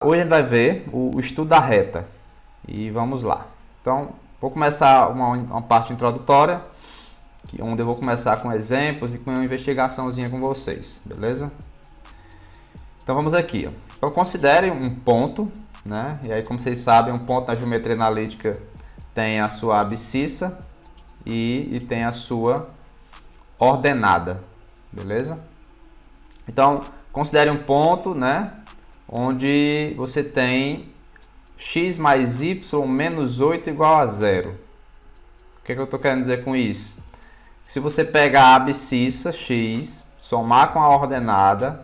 Hoje a gente vai ver o estudo da reta e vamos lá. Então, vou começar uma parte introdutória, onde eu vou começar com exemplos e com uma investigaçãozinha com vocês, beleza? Então vamos aqui, ó. Então considere um ponto, né? E aí, como vocês sabem, um ponto na geometria analítica tem a sua abscissa e tem a sua ordenada, beleza? Então, considere um ponto, né? Onde você tem x mais y menos 8 igual a zero. O que eu estou querendo dizer com isso? Se você pegar a abscissa x, somar com a ordenada,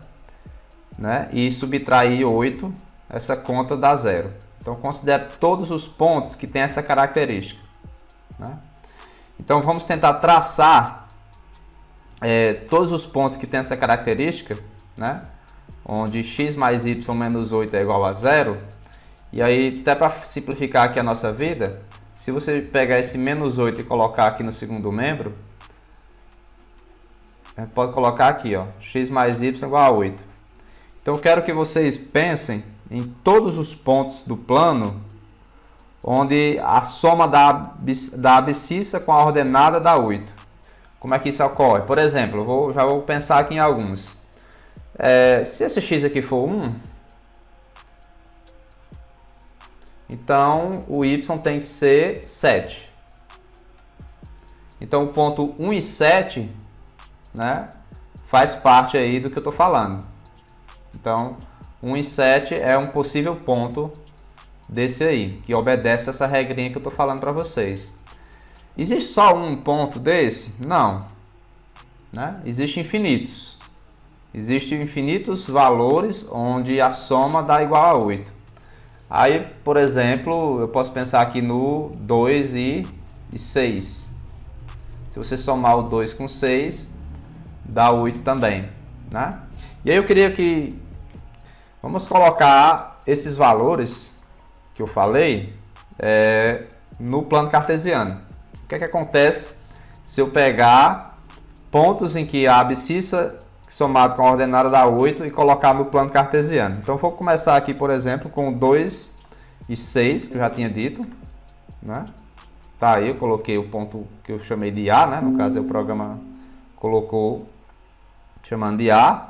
né, e subtrair 8, essa conta dá zero. Então, considere todos os pontos que têm essa característica, né? Então, vamos tentar traçar todos os pontos que têm essa característica, né? Onde x mais y menos 8 é igual a zero. E aí, até para simplificar aqui a nossa vida, se você pegar esse menos 8 e colocar aqui no segundo membro, a gente pode colocar aqui, ó, x mais y igual a 8. Então, eu quero que vocês pensem em todos os pontos do plano onde a soma da abscissa com a ordenada dá 8. Como é que isso ocorre? Por exemplo, já vou pensar aqui em alguns. Se esse x aqui for 1, então o y tem que ser 7. Então o ponto 1 e 7, né, faz parte aí do que eu estou falando. Então 1 e 7 é um possível ponto desse aí, que obedece essa regrinha que eu estou falando para vocês. Existe só um ponto desse? Não, né? Existem infinitos. Existem infinitos valores onde a soma dá igual a 8. Aí, por exemplo, eu posso pensar aqui no 2 e 6. Se você somar o 2 com 6, dá 8 também, né? E aí eu queria que... Vamos colocar esses valores que eu falei no plano cartesiano. O que é que acontece se eu pegar pontos em que a abscissa somado com a ordenada dá 8 e colocar no plano cartesiano? Então, vou começar aqui, por exemplo, com 2 e 6, que eu já tinha dito, né? Tá aí, eu coloquei o ponto que eu chamei de A, né? No caso, o programa colocou chamando de A.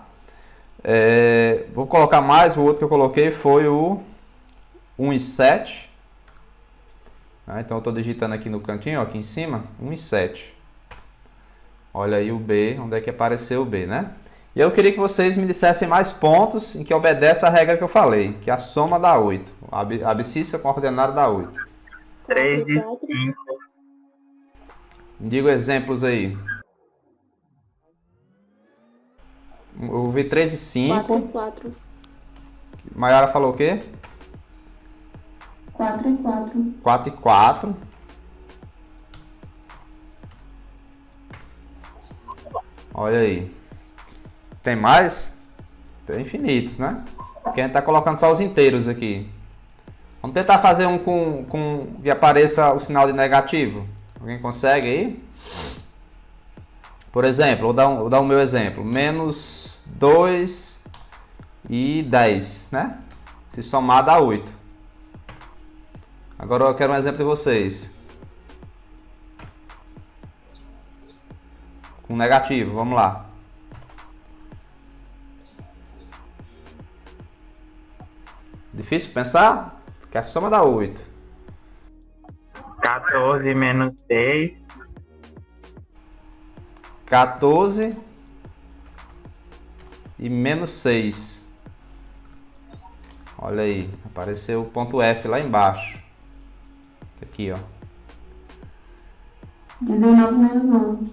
Vou colocar mais, o outro que eu coloquei foi o 1 e 7. Então, eu estou digitando aqui no cantinho, ó, aqui em cima, 1 e 7. Olha aí o B, onde é que apareceu o B, né? E eu queria que vocês me dissessem mais pontos em que obedece a regra que eu falei, que a soma dá 8. A abscissa com a ordenada dá 8. 3 e 5. Me diga exemplos aí. Eu vi 3 e 5. 4 e 4. Maiara falou o quê? 4 e 4. 4 e 4. Olha aí. Tem mais? Tem infinitos, né? Porque a gente está colocando só os inteiros aqui. Vamos tentar fazer um com que apareça o sinal de negativo. Alguém consegue aí? Por exemplo, vou dar o meu exemplo. Menos 2 e 10, né? Se somar dá 8. Agora eu quero um exemplo de vocês. Com negativo, vamos lá. Difícil pensar? Que a soma dá 8. 14 menos 6. 14 e menos 6. Olha aí, apareceu o ponto F lá embaixo. Aqui, ó. 19 menos 11.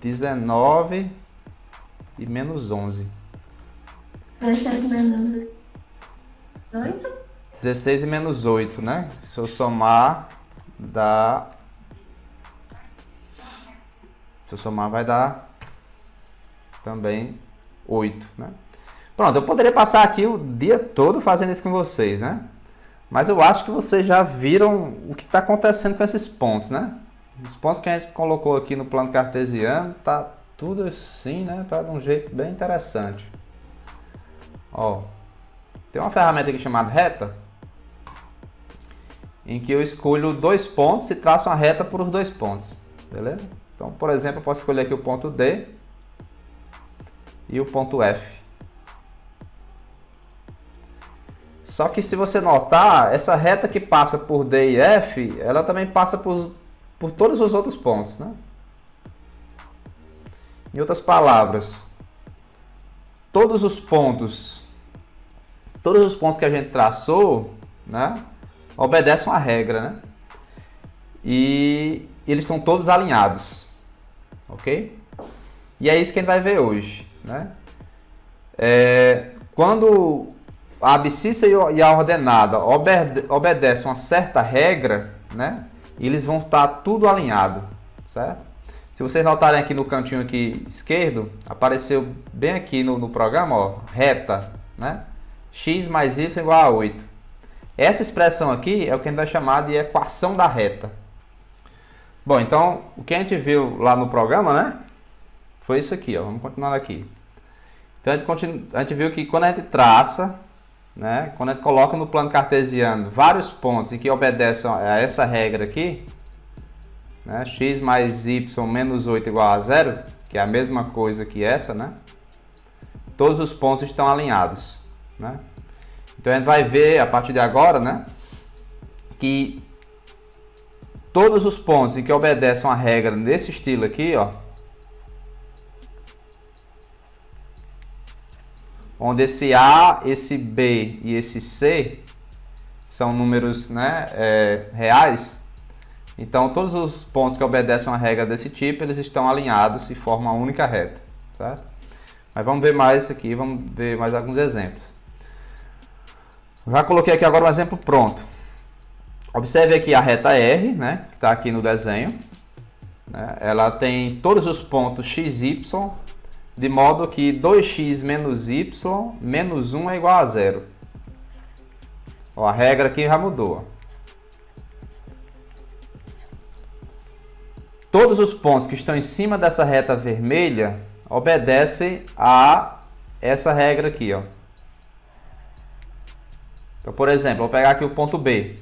19 e menos 11. 16 menos 8. 16 e menos 8, né? Se eu somar, dá... Se eu somar, vai dar também 8, né? Pronto, eu poderia passar aqui o dia todo fazendo isso com vocês, né? Mas eu acho que vocês já viram o que está acontecendo com esses pontos, né? Os pontos que a gente colocou aqui no plano cartesiano, tá tudo assim, né? Tá de um jeito bem interessante. Ó, tem uma ferramenta aqui chamada reta, em que eu escolho 2 pontos e traço uma reta por os 2 pontos, beleza? Então, por exemplo, eu posso escolher aqui o ponto D e o ponto F. Só que se você notar, essa reta que passa por D e F, ela também passa por todos os outros pontos, né? Em outras palavras, todos os pontos que a gente traçou, né, obedecem uma regra, né? E eles estão todos alinhados, ok? E é isso que a gente vai ver hoje, né? Quando a abscissa e a ordenada obedecem uma certa regra, né, eles vão estar tudo alinhado, certo? Se vocês notarem aqui no cantinho aqui esquerdo, apareceu bem aqui no programa, ó, reta, né? X mais y igual a 8. Essa expressão aqui é o que a gente vai chamar de equação da reta. Bom, então, o que a gente viu lá no programa, né? Foi isso aqui, ó. Vamos continuar aqui. Então, a gente viu que quando a gente traça, né? Quando a gente coloca no plano cartesiano vários pontos em que obedecem a essa regra aqui, né? X mais y menos 8 igual a 0, que é a mesma coisa que essa, né? Todos os pontos estão alinhados, né? Então a gente vai ver a partir de agora, né, que todos os pontos em que obedecem a regra nesse estilo aqui, ó, onde esse A, esse B e esse C são números, né, reais. Então, todos os pontos que obedecem a regra desse tipo, eles estão alinhados e formam uma única reta, certo? Mas vamos ver mais aqui, vamos ver mais alguns exemplos. Já coloquei aqui agora um exemplo pronto. Observe aqui a reta R, né, que está aqui no desenho. Né? Ela tem todos os pontos x, y, de modo que 2x menos y menos 1 é igual a 0. Ó, a regra aqui já mudou. Todos os pontos que estão em cima dessa reta vermelha obedecem a essa regra aqui, ó. Então, por exemplo, vou pegar aqui o ponto B.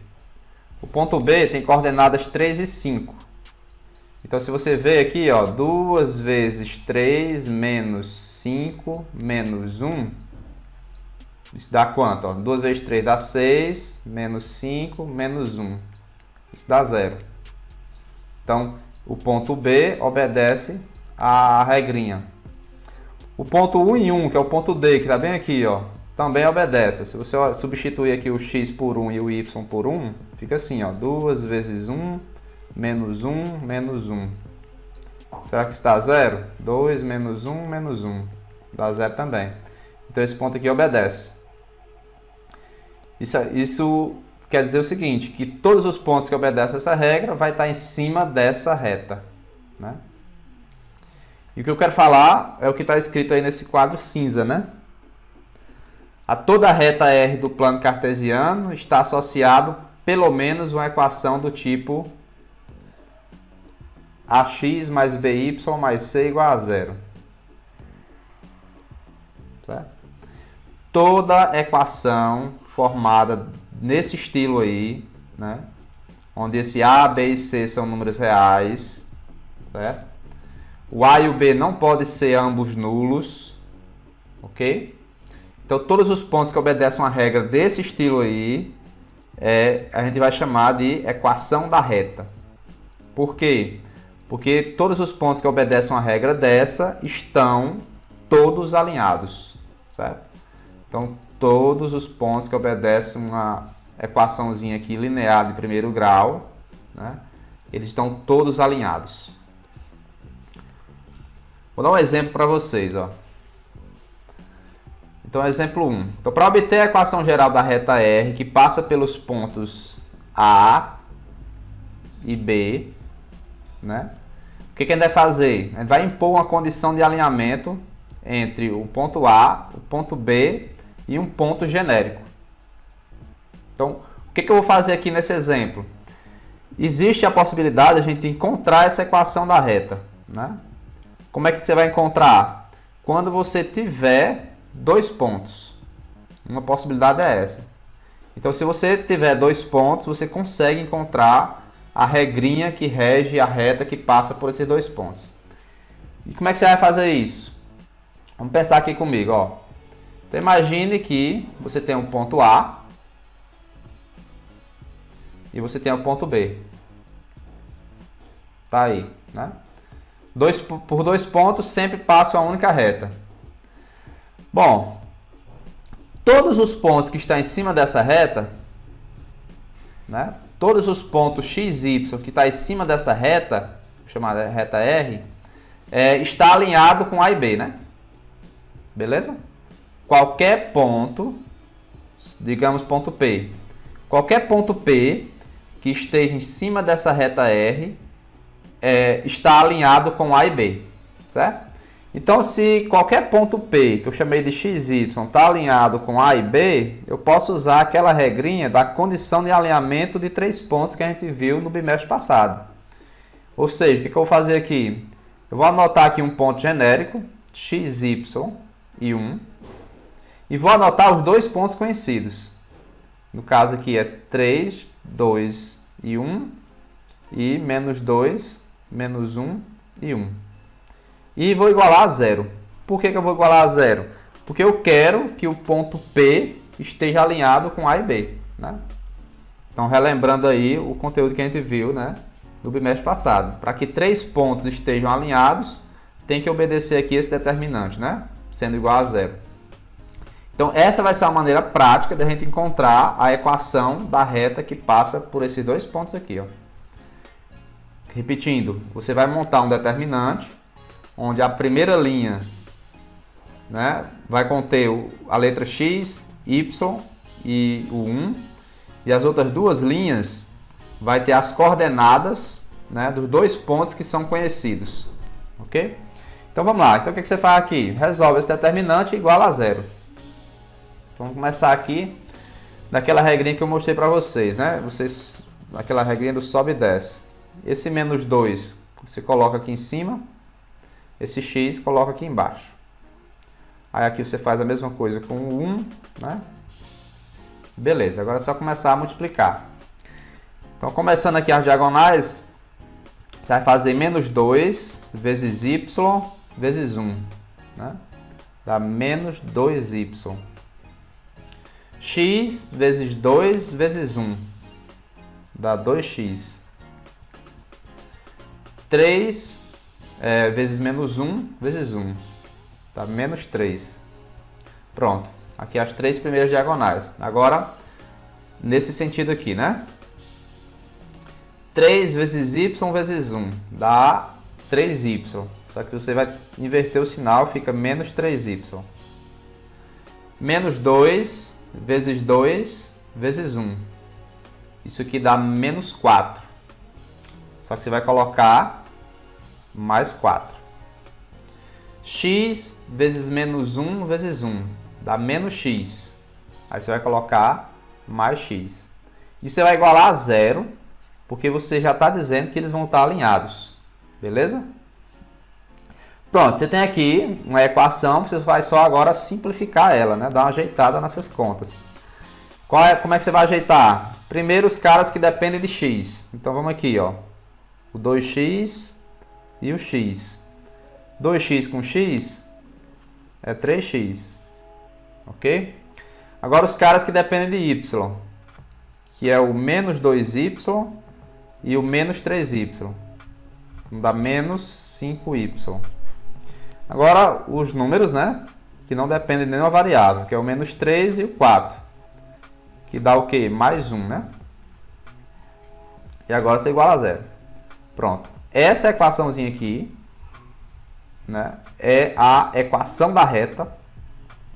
O ponto B tem coordenadas 3 e 5. Então, se você ver aqui, ó, 2 vezes 3 menos 5 menos 1, isso dá quanto? Ó? 2 vezes 3 dá 6, menos 5 menos 1. Isso dá 0. Então, o ponto B obedece a regrinha. O ponto 1 e 1, que é o ponto D, que está bem aqui, ó, também obedece. Se você substituir aqui o x por 1 e o y por 1, fica assim, ó, 2 vezes 1, menos 1, menos 1. Será que isso dá 0? 2 menos 1, menos 1. Dá 0 também. Então, esse ponto aqui obedece. Isso quer dizer o seguinte, que todos os pontos que obedecem essa regra vai estar em cima dessa reta, né? E o que eu quero falar é o que está escrito aí nesse quadro cinza, né? A toda reta R do plano cartesiano está associado pelo menos uma equação do tipo ax mais by mais c igual a 0. Certo? Toda equação formada nesse estilo aí, né, onde esse A, B e C são números reais, certo? O A e o B não podem ser ambos nulos, ok? Então, todos os pontos que obedecem uma regra desse estilo aí, a gente vai chamar de equação da reta. Por quê? Porque todos os pontos que obedecem uma regra dessa estão todos alinhados, certo? Então, todos os pontos que obedecem uma equaçãozinha aqui linear de primeiro grau, né, eles estão todos alinhados. Vou dar um exemplo para vocês, ó. Então, exemplo 1. Então, para obter a equação geral da reta R, que passa pelos pontos A e B, né, o que a gente vai fazer? A gente vai impor uma condição de alinhamento entre o ponto A, o ponto B e um ponto genérico. Então, o que eu vou fazer aqui nesse exemplo? Existe a possibilidade de a gente encontrar essa equação da reta, né? Como é que você vai encontrar? Quando você tiver 2 pontos, Uma possibilidade é essa. Então, se você tiver 2 pontos, você consegue encontrar a regrinha que rege a reta que passa por esses 2 pontos. E como é que você vai fazer isso? Vamos pensar aqui comigo, ó. Então, imagine que você tem um ponto A e você tem o ponto B. Tá aí, né? Por 2 pontos sempre passa uma única reta. Bom, todos os pontos que estão em cima dessa reta, né? Todos os pontos x, y que está em cima dessa reta, chamada reta R, está alinhado com A e B, né? Beleza? Qualquer ponto, digamos ponto P, qualquer ponto P que esteja em cima dessa reta R está alinhado com A e B, certo? Então, se qualquer ponto P, que eu chamei de XY, está alinhado com A e B, eu posso usar aquela regrinha da condição de alinhamento de 3 pontos que a gente viu no bimestre passado. Ou seja, o que eu vou fazer aqui? Eu vou anotar aqui um ponto genérico, XY e 1, e vou anotar os 2 pontos conhecidos. No caso aqui é 3, 2 e 1, e menos 2, menos 1 e 1. E vou igualar a 0. Por que eu vou igualar a 0? Porque eu quero que o ponto P esteja alinhado com A e B, né? Então, relembrando aí o conteúdo que a gente viu, né, no bimestre passado. Para que 3 pontos estejam alinhados, tem que obedecer aqui esse determinante, né? Sendo igual a 0. Então, essa vai ser a maneira prática de a gente encontrar a equação da reta que passa por esses 2 pontos aqui, ó. Repetindo, você vai montar um determinante onde a primeira linha, né, vai conter a letra x, y e o 1, e as outras 2 linhas vai ter as coordenadas, né, dos 2 pontos que são conhecidos, ok? Então vamos lá, então o que você faz aqui? Resolve esse determinante igual a 0. Então, vamos começar aqui daquela regrinha que eu mostrei para vocês, né? Aquela regrinha do sobe e desce. Esse menos 2 você coloca aqui em cima, esse x coloca aqui embaixo. Aí aqui você faz a mesma coisa com o 1, né? Beleza, agora é só começar a multiplicar. Então, começando aqui as diagonais, você vai fazer menos 2 vezes y vezes 1, né? Dá menos 2y. X vezes 2 vezes 1, dá 2x. 3 vezes menos 1 vezes 1, dá menos 3. Pronto, aqui as 3 primeiras diagonais. Agora, nesse sentido aqui, né? 3 vezes y vezes 1, dá 3y. Só que você vai inverter o sinal, fica menos 3y. Menos 2 vezes 2 vezes 1. Isso aqui dá menos 4. Só que você vai colocar mais 4. X vezes menos 1 vezes 1. Dá menos x. Aí você vai colocar mais x. E você vai igualar a 0, porque você já está dizendo que eles vão estar alinhados. Beleza? Pronto, você tem aqui uma equação, você vai só agora simplificar ela, né? Dar uma ajeitada nessas contas. Como é que você vai ajeitar? Primeiro os caras que dependem de x. Então vamos aqui, ó. O 2x e o x. 2x com x é 3x. Ok? Agora os caras que dependem de y, que é o menos 2y e o menos 3y. Dá menos 5y. Agora os números, né, que não dependem de nenhuma variável, que é o menos 3 e o 4. Que dá o quê? Mais 1, né? E agora você iguala a 0. Pronto. Essa equaçãozinha aqui, né, é a equação da reta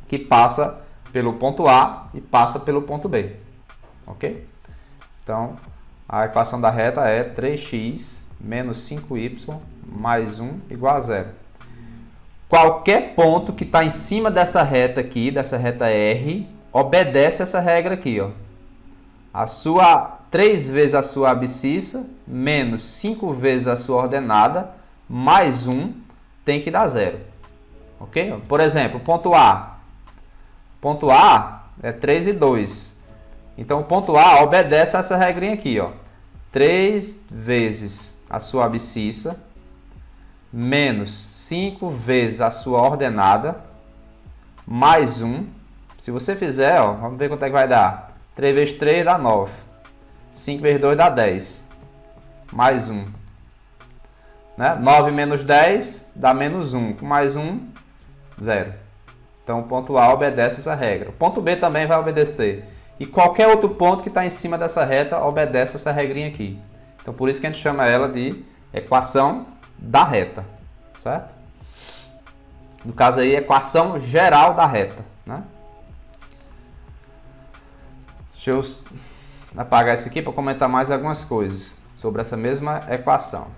que passa pelo ponto A e passa pelo ponto B. Ok? Então, a equação da reta é 3x menos 5y mais 1 igual a 0. Qualquer ponto que está em cima dessa reta aqui, dessa reta R, obedece essa regra aqui, ó. 3 vezes a sua abscissa menos 5 vezes a sua ordenada mais 1 tem que dar 0. Ok? Por exemplo, ponto A. Ponto A é 3 e 2. Então, o ponto A obedece a essa regrinha aqui, ó. 3 vezes a sua abscissa menos 5 vezes a sua ordenada mais 1. Se você fizer, ó, vamos ver quanto é que vai dar. 3 vezes 3 dá 9. 5 vezes 2 dá 10. Mais 1. Né? 9 menos 10 dá menos 1. Com mais 1, 0. Então, o ponto A obedece essa regra. O ponto B também vai obedecer. E qualquer outro ponto que está em cima dessa reta obedece essa regrinha aqui. Então, por isso que a gente chama ela de equação da reta. Certo? No caso aí, equação geral da reta. Né? Deixa eu apagar isso aqui para comentar mais algumas coisas sobre essa mesma equação.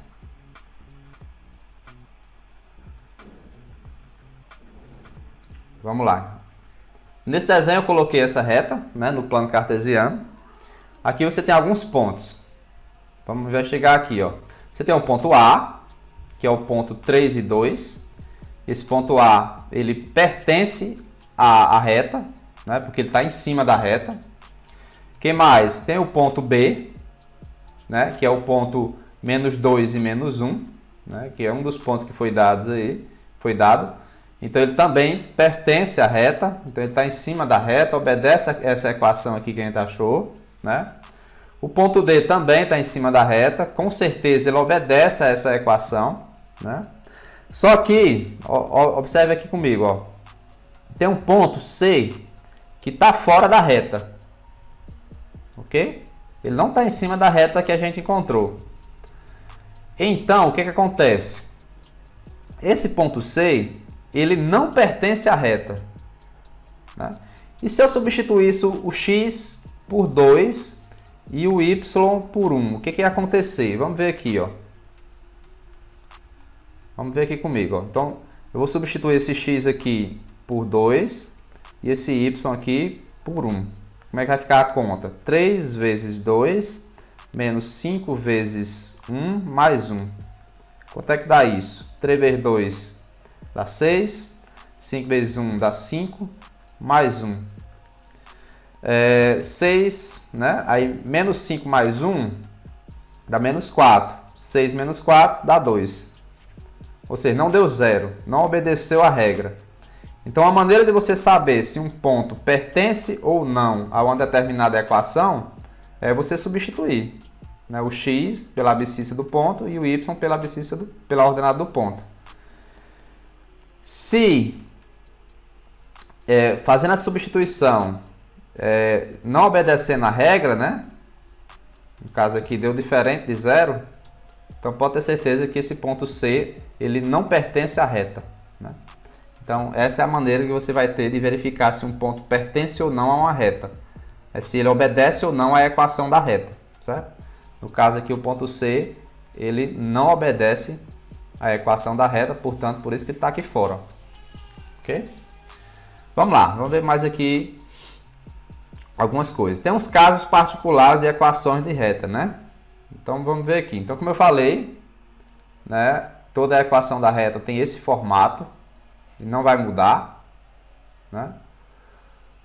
Vamos lá. Nesse desenho eu coloquei essa reta, né, no plano cartesiano. Aqui você tem alguns pontos. Vamos investigar aqui, ó. Você tem o ponto A, que é o ponto 3 e 2. Esse ponto A, ele pertence à reta, né, porque ele está em cima da reta. Que mais? Tem o ponto B, né, que é o ponto menos 2 e menos 1, né, que é um dos pontos que foi dado aí, Então, ele também pertence à reta, então ele está em cima da reta, obedece a essa equação aqui que a gente achou, né? O ponto D também está em cima da reta, com certeza ele obedece a essa equação, né? Só que, observe aqui comigo, ó, tem um ponto C que está fora da reta, ok? Ele não está em cima da reta que a gente encontrou. Então, o que acontece? Esse ponto C, ele não pertence à reta. Né? E se eu substituísse o x por 2 e o y por 1, o que ia acontecer? Vamos ver aqui, ó. Vamos ver aqui comigo, ó. Então, eu vou substituir esse x aqui por 2 e esse y aqui por 1. Como é que vai ficar a conta? 3 vezes 2 menos 5 vezes 1 mais 1. Quanto é que dá isso? 3 vezes 2 dá 6, 5 vezes 1 dá 5, mais 1. 6, né? Aí menos 5 mais 1 dá menos 4. 6 menos 4 dá 2. Ou seja, não deu 0, não obedeceu a regra. Então, a maneira de você saber se um ponto pertence ou não a uma determinada equação é você substituir, né, o x pela abscissa do ponto e o y pela ordenada do ponto. Se, fazendo a substituição, não obedecendo a regra, né? No caso aqui deu diferente de 0, então pode ter certeza que esse ponto C ele não pertence à reta. Né? Então essa é a maneira que você vai ter de verificar se um ponto pertence ou não a uma reta. É se ele obedece ou não à equação da reta. Certo? No caso aqui o ponto C ele não obedece a equação da reta, portanto, por isso que ele está aqui fora. Ok? Vamos lá, vamos ver mais aqui algumas coisas. Tem uns casos particulares de equações de reta, né? Então, vamos ver aqui. Então, como eu falei, né, toda a equação da reta tem esse formato e não vai mudar. Né?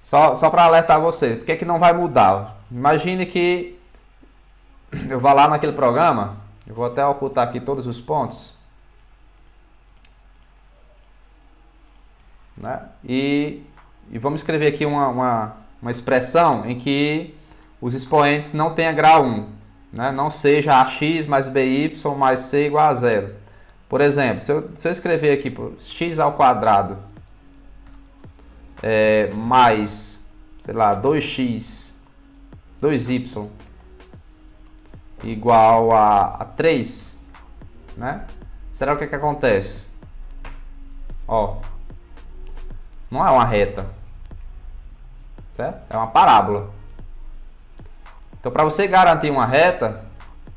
Só para alertar você, por que não vai mudar? Imagine que eu vá lá naquele programa, eu vou até ocultar aqui todos os pontos. Né? E vamos escrever aqui uma expressão em que os expoentes não tenham grau 1, né? Não seja ax mais by mais c igual a 0. Por exemplo, se eu escrever aqui x ao quadrado mais, sei lá, 2x, 2y igual a 3, né? Será o que acontece? Ó, não é uma reta, certo? É uma parábola. Então, para você garantir uma reta,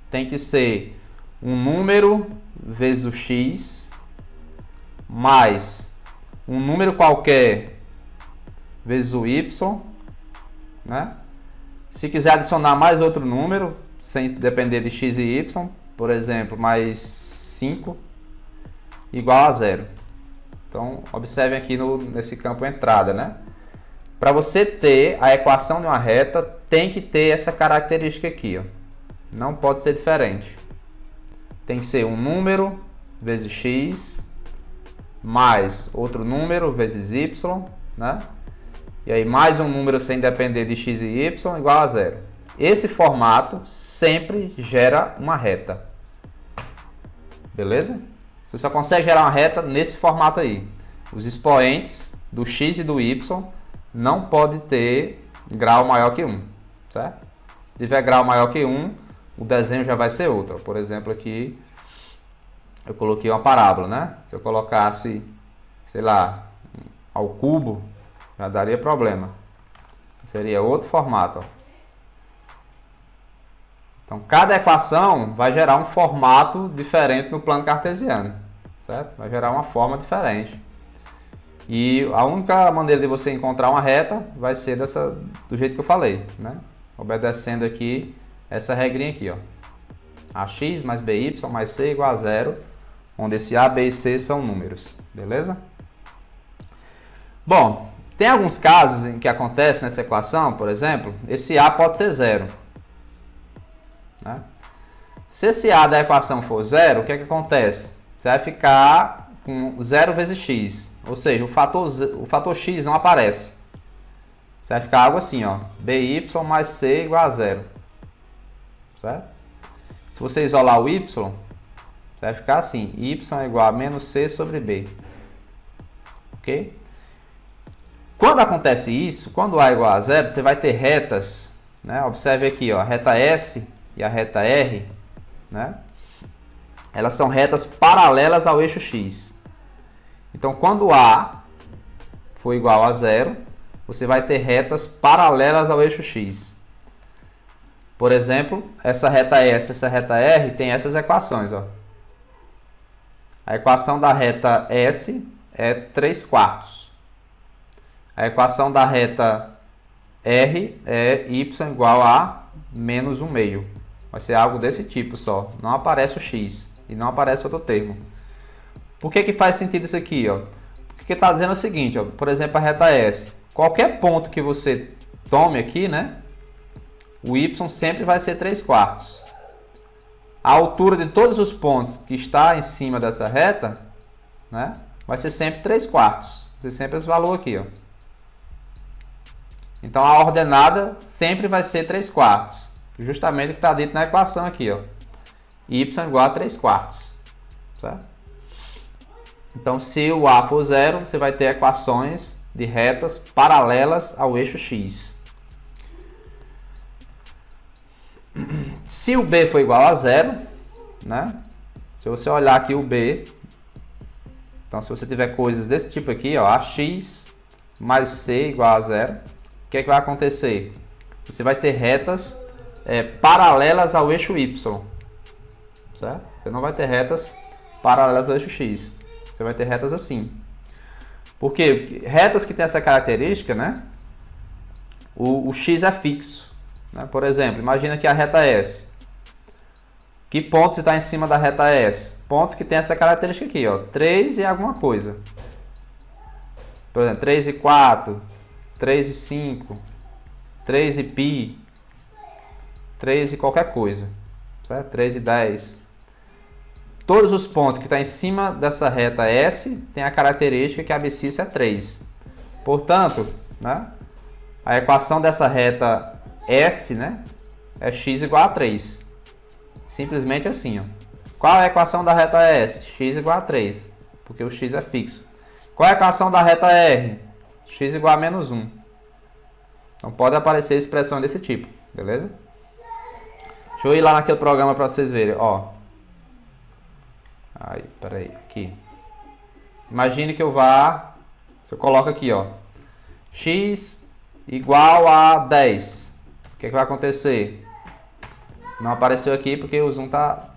tem que ser um número vezes o x mais um número qualquer vezes o y, né? Se quiser adicionar mais outro número, sem depender de x e y, por exemplo, mais 5 igual a 0. Então, observem aqui nesse campo entrada, né? Para você ter a equação de uma reta, tem que ter essa característica aqui, ó. Não pode ser diferente. Tem que ser um número vezes x mais outro número vezes y, né? E aí mais um número sem depender de x e y igual a zero. Esse formato sempre gera uma reta. Beleza? Você só consegue gerar uma reta nesse formato aí. Os expoentes do x e do y não podem ter grau maior que 1, certo? Se tiver grau maior que 1, o desenho já vai ser outro. Por exemplo, aqui eu coloquei uma parábola, né? Se eu colocasse, sei lá, ao cubo, já daria problema. Seria outro formato, ó. Então, cada equação vai gerar um formato diferente no plano cartesiano, certo? Vai gerar uma forma diferente. E a única maneira de você encontrar uma reta vai ser do jeito que eu falei, né? Obedecendo aqui essa regrinha aqui, ó. Ax mais by mais c igual a zero, onde esse a, b e c são números, beleza? Bom, tem alguns casos em que acontece nessa equação, por exemplo, esse a pode ser zero, né? Se esse a da equação for zero, o que é que acontece? Você vai ficar com 0 vezes x, ou seja, o fator x não aparece. Você vai ficar algo assim, ó, by mais c igual a zero, certo? Se você isolar o y, você vai ficar assim, y é igual a menos c sobre b, ok? Quando acontece isso, quando a é igual a zero, você vai ter retas, né? Observe aqui, ó, a reta S e a reta R, né? Elas são retas paralelas ao eixo x. Então, quando a for igual a zero, você vai ter retas paralelas ao eixo x. Por exemplo, essa reta S e essa reta R tem essas equações, ó. A equação da reta S é 3/4. A equação da reta R é y igual a menos 1/2. Vai ser algo desse tipo só. Não aparece o x e não aparece outro termo. Por que faz sentido isso aqui, ó? Porque está dizendo o seguinte, ó, por exemplo, a reta S. Qualquer ponto que você tome aqui, né? O y sempre vai ser 3/4. A altura de todos os pontos que está em cima dessa reta, né? Vai ser sempre 3/4. Vai ser sempre esse valor aqui, ó. Então, a ordenada sempre vai ser 3/4. Justamente o que está dito na equação aqui, ó. Y igual a 3/4. Certo? Então, se o a for zero, você vai ter equações de retas paralelas ao eixo x. Se o b for igual a zero, né? Se você olhar aqui o b, então se você tiver coisas desse tipo aqui, ó, ax mais c igual a zero, o que é que vai acontecer? Você vai ter retas paralelas ao eixo y, certo? Você não vai ter retas paralelas ao eixo x. Você vai ter retas assim. Por quê? Porque retas que têm essa característica, né? O x é fixo, né? Por exemplo, imagina que a reta S. Que pontos está em cima da reta S? Pontos que tem essa característica aqui, ó, 3 e alguma coisa. Por exemplo, 3 e 4, 3 e 5, 3 e π, 3 e qualquer coisa, certo? 3 e 10. Todos os pontos que estão em cima dessa reta S tem a característica que a abscissa é 3. Portanto, né, a equação dessa reta S, né, é x igual a 3. Simplesmente assim, ó. Qual é a equação da reta S? X igual a 3, porque o x é fixo. Qual é a equação da reta R? X igual a menos 1. Então pode aparecer expressões desse tipo, beleza? Deixa eu ir lá naquele programa para vocês verem, ó. Aí, peraí, aqui. Imagine que eu vá, se eu coloco aqui, ó, x igual a 10. O que vai acontecer? Não apareceu aqui porque o zoom tá,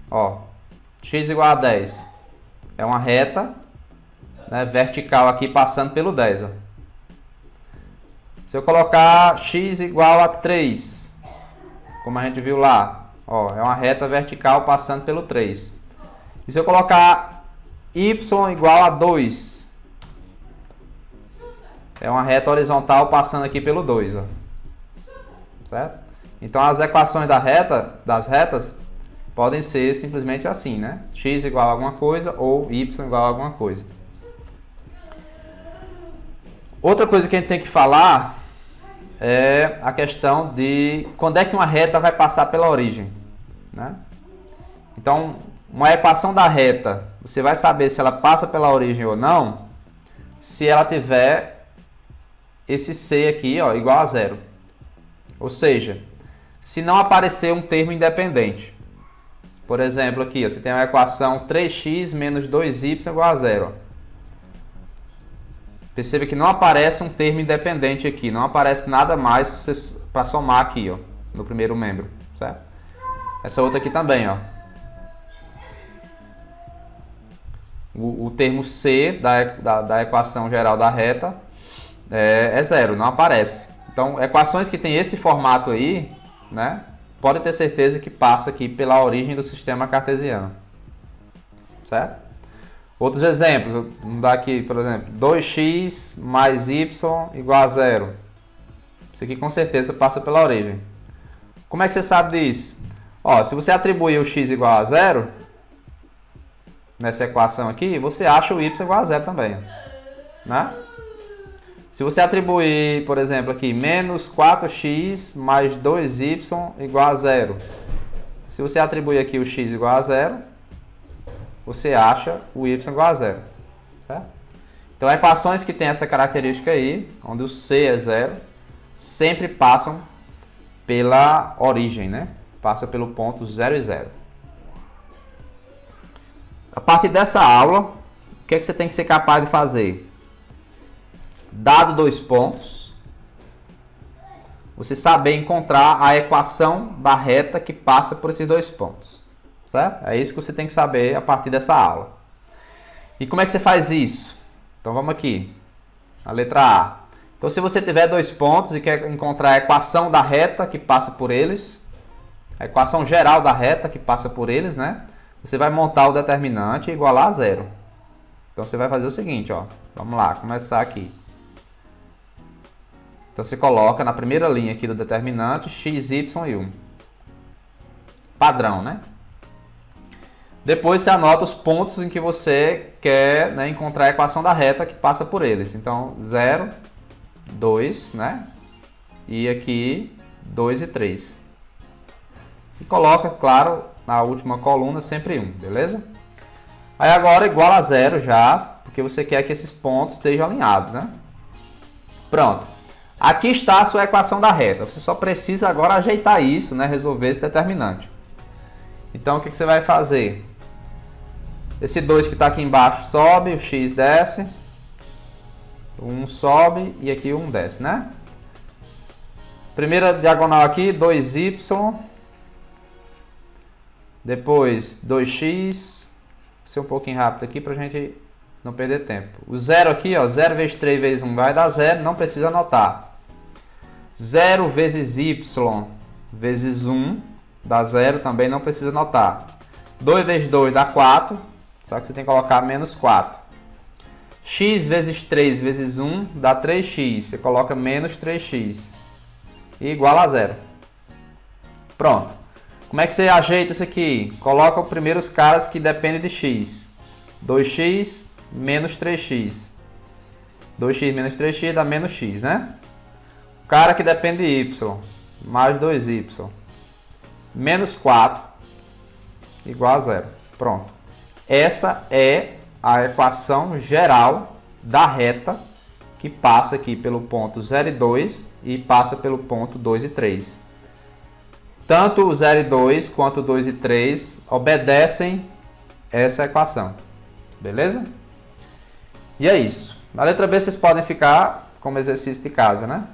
ó, x igual a 10. É uma reta, né, vertical aqui passando pelo 10, ó. Se eu colocar x igual a 3, como a gente viu lá, ó, é uma reta vertical passando pelo 3. E se eu colocar y igual a 2, é uma reta horizontal passando aqui pelo 2, ó. Certo? Então as equações das retas podem ser simplesmente assim, né? X igual a alguma coisa ou y igual a alguma coisa. Outra coisa que a gente tem que falar é a questão de quando é que uma reta vai passar pela origem, né? Então, uma equação da reta, você vai saber se ela passa pela origem ou não, se ela tiver esse c aqui, ó, igual a zero. Ou seja, se não aparecer um termo independente. Por exemplo, aqui, ó, você tem uma equação 3x menos 2y igual a zero. Ó. Perceba que não aparece um termo independente aqui, não aparece nada mais para somar aqui, ó, no primeiro membro, certo? Essa outra aqui também, ó. O termo C da equação geral da reta é zero, não aparece. Então, equações que tem esse formato aí, né, pode ter certeza que passa aqui pela origem do sistema cartesiano, certo? Outros exemplos, vamos dar aqui, por exemplo, 2x mais y igual a zero. Isso aqui com certeza passa pela origem. Como é que você sabe disso? Ó, se você atribuir o x igual a zero, nessa equação aqui, você acha o y igual a zero também, né? Se você atribuir, por exemplo, aqui, menos 4x mais 2y igual a zero. Se você atribuir aqui o x igual a zero, você acha o y igual a zero, certo? Então, equações que têm essa característica aí, onde o c é zero, sempre passam pela origem, né? Passa pelo ponto 0 e 0. A partir dessa aula, o que é que você tem que ser capaz de fazer? Dado dois pontos, você saber encontrar a equação da reta que passa por esses dois pontos, certo? É isso que você tem que saber a partir dessa aula. E como é que você faz isso? Então vamos aqui, a letra A. Então se você tiver dois pontos e quer encontrar a equação da reta que passa por eles, a equação geral da reta que passa por eles, né? Você vai montar o determinante e igualar a zero. Então você vai fazer o seguinte, ó. Vamos lá, começar aqui. Então você coloca na primeira linha aqui do determinante x, y e 1. Padrão, né? Depois você anota os pontos em que você quer, né, encontrar a equação da reta que passa por eles. Então 0, 2, né? E aqui 2 e 3. E coloca, claro, na última coluna sempre 1, beleza? Aí agora iguala a zero já, porque você quer que esses pontos estejam alinhados, né? Pronto. Aqui está a sua equação da reta. Você só precisa agora ajeitar isso, né? Resolver esse determinante. Então o que você vai fazer? Esse 2 que está aqui embaixo sobe, o x desce. O 1 sobe e aqui o 1 desce, né? Primeira diagonal aqui, 2y. Depois 2x. Vou ser um pouquinho rápido aqui para a gente não perder tempo. O 0 aqui, ó, 0 vezes 3 vezes 1 vai dar 0, não precisa anotar. 0 vezes y vezes 1 dá 0, também não precisa anotar. 2 vezes 2 dá 4, só que você tem que colocar menos 4. X vezes 3 vezes 1 dá 3x, você coloca menos 3x. E igual a 0. Pronto. Como é que você ajeita isso aqui? Coloca os primeiros caras que dependem de x. 2x menos 3x. 2x menos 3x dá menos x, né? O cara que depende de y, mais 2y. Menos 4 igual a 0. Pronto. Essa é a equação geral da reta que passa aqui pelo ponto 0 e 2 e passa pelo ponto 2 e 3. Tanto o 0 e 2 quanto o 2 e 3 obedecem essa equação. Beleza? E é isso. Na letra B vocês podem ficar como exercício de casa, né?